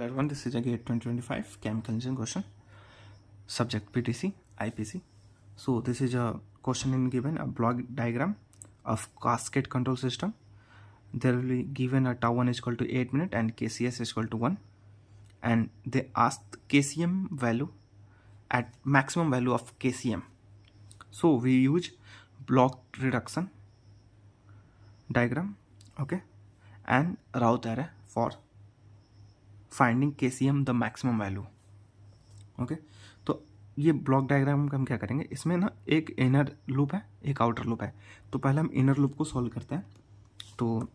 That one, this is a GATE 2025 chemical engineering question. Subject PTC, IPC. So this is a question in given a block diagram of cascade control system. There will be given a tau 1 is equal to 8 minutes and KCS is equal to 1. And they asked KCM value at maximum value of KCM. So we use block reduction diagram, okay, and route array for finding KCM the maximum value. Okay, तो ये block diagram में हम क्या करेंगे, इसमें ना एक inner loop है, एक आउटर लूप है. तो पहले हम इनर लूप को सॉल्व करते हैं. तो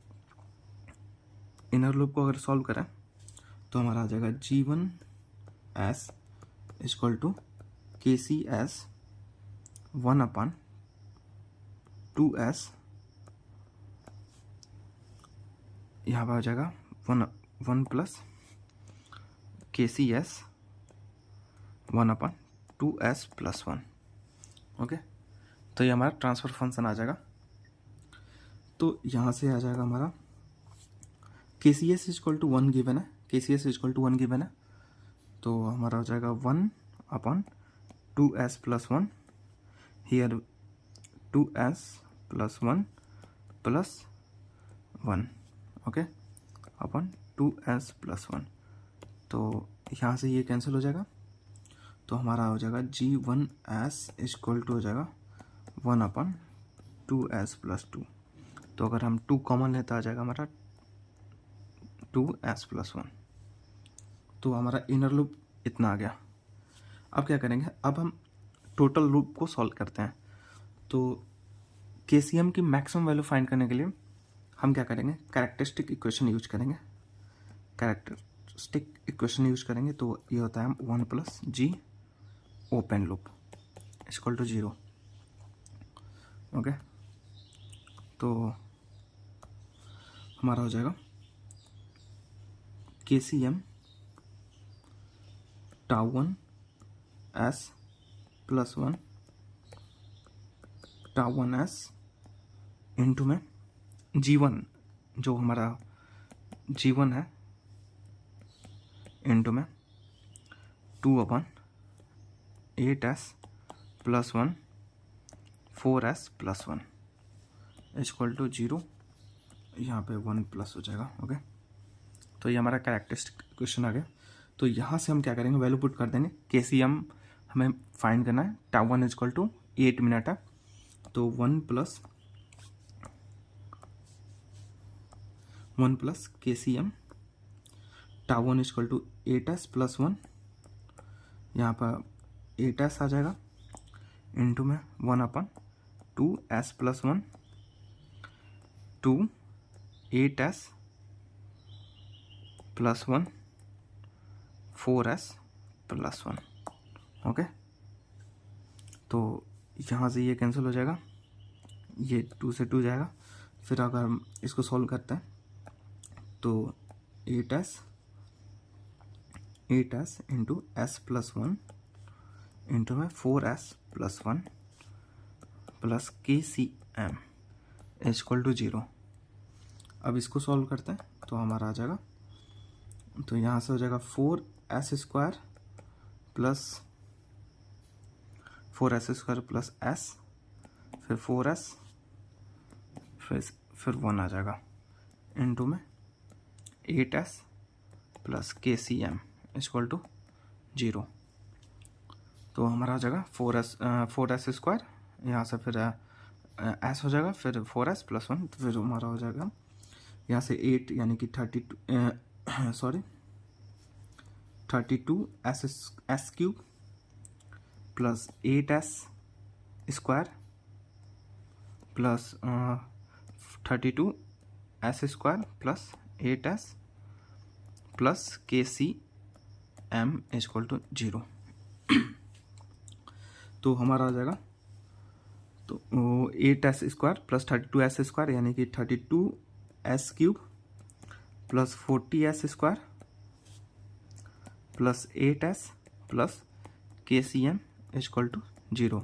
इनर लूप को अगर सॉल्व करें तो हमारा आ जाएगा G1 S equal to KCS 1/2S. यहाँ पर आ जाएगा 1 plus KCS 1/2S plus 1. Okay, तो ये हमारा ट्रांसफर फंक्शन आ जाएगा. तो यहाँ से आ जाएगा हमारा KCS इक्वल टू 1 गिवन है, KCS इक्वल टू 1 गिवन है. तो हमारा हो जाएगा 1/2S plus 1. Here 2S plus 1 plus 1. Okay, upon 2S plus 1. तो यहाँ से ये कैंसिल हो जाएगा. तो हमारा हो जाएगा G1S इक्वल टू हो जाएगा 1/2S प्लस 2. तो अगर हम 2 कॉमन लेते आ जाएगा हमारा 2S प्लस 1. तो हमारा इनर लूप इतना आ गया. अब क्या करेंगे, अब हम टोटल लूप को सॉल्व करते हैं. तो KCM की मैक्सिमम वैल्यू फाइंड करने के लिए हम क्या करेंगे, कैरेक्टरिस्टिक इक्वेशन यूज करेंगे. कैरेक्टरिस्टिक इक्वेशन यूज करेंगे तो ये होता है 1 plus G open loop equal to 0. Okay, तो हमारा हो जाएगा KCM tau 1 S plus 1 tau 1 S into में G1 जो हमारा G1 है इंटू में 2/8S plus 1 4S plus 1 equal to 0. यहाँ पे 1 प्लस हो जाएगा. ओके, तो ये हमारा कैरेक्टरिस्टिक क्वेश्चन आ गया. तो यहाँ से हम क्या करेंगे, वैल्यू पुट कर देंगे. KCM हमें फाइंड करना है. tau 1 इक्वल टू 8 मिनट है. तो 1 plus KCM tau 1 equal to 8S plus 1. यहाँ पर 8S आ जाएगा इंटू में 1/2S plus 1 to 8S plus 1 4S plus 1. Okay, तो यहाँ से ये कैंसिल हो जाएगा, ये 2 से 2 जाएगा. फिर अगर हम इसको सॉल्व करते हैं तो 8S into S plus 1 into में 4S plus 1 plus KCM equal to 0. अब इसको सॉल्व करते हैं तो हमारा आ जाएगा, तो यहाँ से हो जाएगा 4S square plus 4S square plus S, फिर 4S फिर 1 आ जाएगा इंटू में 8S plus KCM equal to 0. तो हमारा आ जाएगा 4S स्क्वायर, यहाँ से फिर S हो जाएगा, फिर 4S प्लस 1. तो फिर हमारा हो जाएगा यहाँ से 8 यानी कि 32S cube plus 8S square plus 32S square plus 8S plus KCM equal to 0. तो हमारा आ जाएगा तो 8S square plus 32S square यानी कि 32S cube plus 40S square plus 8S plus KCM equal to 0.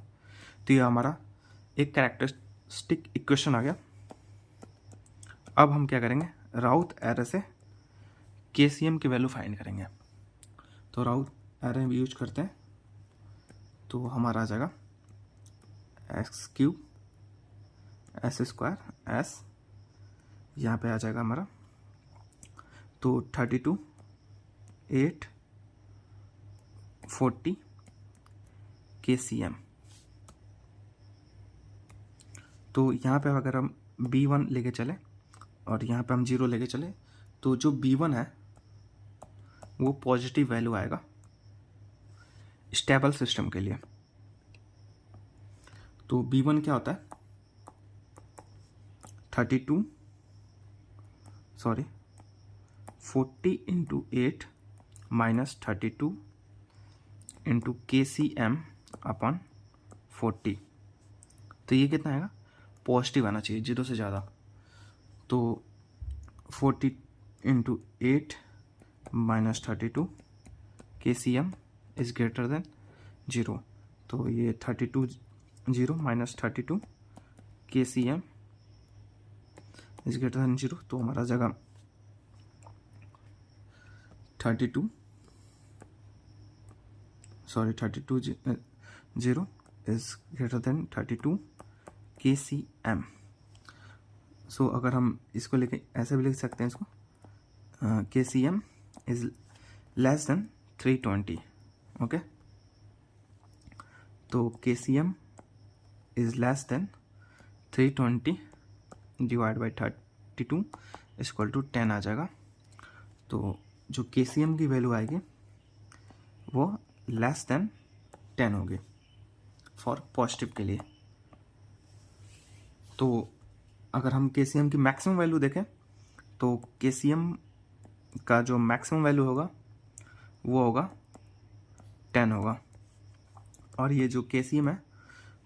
तो ये हमारा एक कैरेक्टरिस्टिक इक्वेशन आ गया. अब हम क्या करेंगे, राउथ एरे से KCM की वैल्यू फाइंड करेंगे। तो राउट एरे यूज करते हैं, तो हमारा आ जाएगा x³ s² s, यहाँ पे आ जाएगा हमारा तो 32 8 40 KCM। तो यहाँ पे अगर हम B1 लेके चले और यहाँ पे हम 0 लेके चले, तो जो B1 है वो पॉजिटिव वैल्यू आएगा स्टेबल सिस्टम के लिए। तो B1 क्या होता है 40 इंटू 8 माइनस 32 इंटू KCM अपन 40। तो ये कितना आएगा, पॉजिटिव आना चाहिए 0 से ज़्यादा। तो 40 into 8 minus 32 KCM is greater than 0। तो ये 32 0 minus 32 KCM is greater than 0। तो हमारा जगह 32 0 इज ग्रेटर देन 32 KCM। सो अगर हम इसको लेके ऐसे भी लिख सकते हैं इसको, KCM is less than 320। Okay, तो KCM is less than 320 divide by 32 equal to 10 आ जाएगा। तो जो KCM की वैल्यू आएगी वो लेस देन 10 होगी फॉर पॉजिटिव के लिए। तो अगर हम KCM की मैक्सिमम वैल्यू देखें तो KCM का जो मैक्सिमम वैल्यू होगा वो होगा 10 होगा, और ये जो KCM है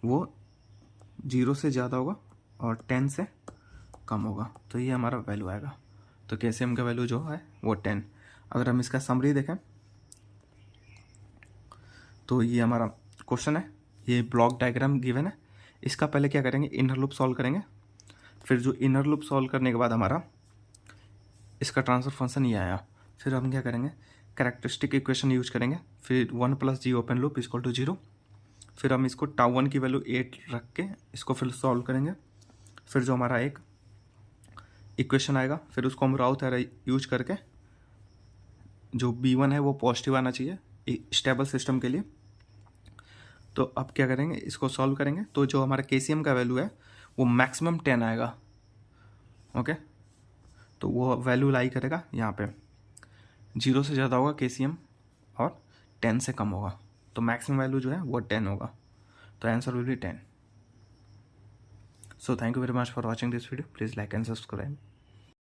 वो 0 से ज़्यादा होगा और 10 से कम होगा। तो ये हमारा वैल्यू आएगा। तो KCM का वैल्यू जो है वो 10। अगर हम इसका समरी देखें तो ये हमारा क्वेश्चन है, ये ब्लॉक डायग्राम गिवन है। इसका पहले क्या करेंगे, इनर लूप सॉल्व करेंगे। फिर जो इनर लूप सॉल्व करने के बाद हमारा इसका ट्रांसफर फंक्शन ये आया। फिर हम क्या करेंगे, कैरेक्टरिस्टिक इक्वेशन यूज करेंगे। फिर 1 + g open loop equal to 0। फिर हम इसको τ1 की वैल्यू 8 रख के इसको फिर सॉल्व करेंगे। फिर जो हमारा एक इक्वेशन आएगा, फिर उसको हम राउथ एरे यूज करके जो B1 है वो पॉजिटिव आना चाहिए स्टेबल सिस्टम के लिए। तो अब क्या करेंगे, इसको सॉल्व करेंगे। तो जो हमारा KCM का वैल्यू है वो मैक्सिमम 10 आएगा। ओके, तो वो वैल्यू लाई करेगा यहाँ पे 0 से ज़्यादा होगा KCM और 10 से कम होगा। तो मैक्सिमम वैल्यू जो है वो 10 होगा। तो answer will be 10। So thank you very much for watching this video. Please like and subscribe.